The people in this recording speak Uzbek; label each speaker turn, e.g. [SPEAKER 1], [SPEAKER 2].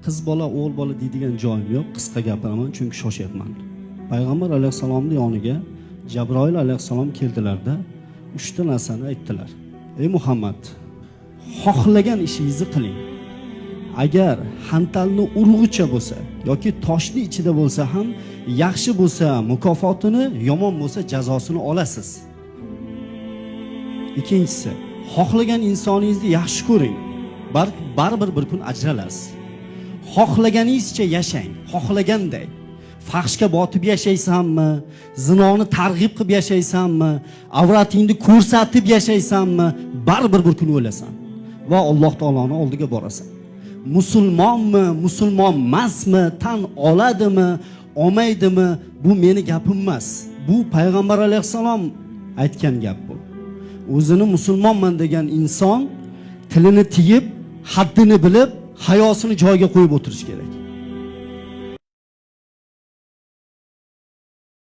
[SPEAKER 1] qiz bola, o'g'il bola deydigan joyim yo'q. Qisqa gapiraman chunki shoshyapman. Payg'ambar alayhisalomning yoniga Jabroil alayhisalom keldilarda 3 ta narsani aytdilar. Ey Muhammad, xohlagan ishingizni qiling. Agar hantalni urg'icha bo'lsa yoki toshni ichida bo'lsa ham yaxshi bo'lsa mukofotini, yomon bo'lsa jazosini olasiz. Ikkinchisi, xohlagan insoningizni yaxshi ko'ring. Baribir bir kun ajralasiz. Xohlaganingizcha yashang, xohlaganday. Fahshga botib yashaysanmi, zinoni targ'ib qilib yashaysanmi, avratingni ko'rsatib yashaysanmi, baribir bir kun o'lasan va Alloh taoloning oldiga borasan. Musulmonmi, musulmon emasmi, tan oladimi, olmaydimi, bu meni gapim emas. Bu payg'ambar alayhisalom aytgan gap bu. O'zini musulmonman degan inson tilini tiyib, haddini bilib, hayosini joyiga qo'yib o'tirish kerak.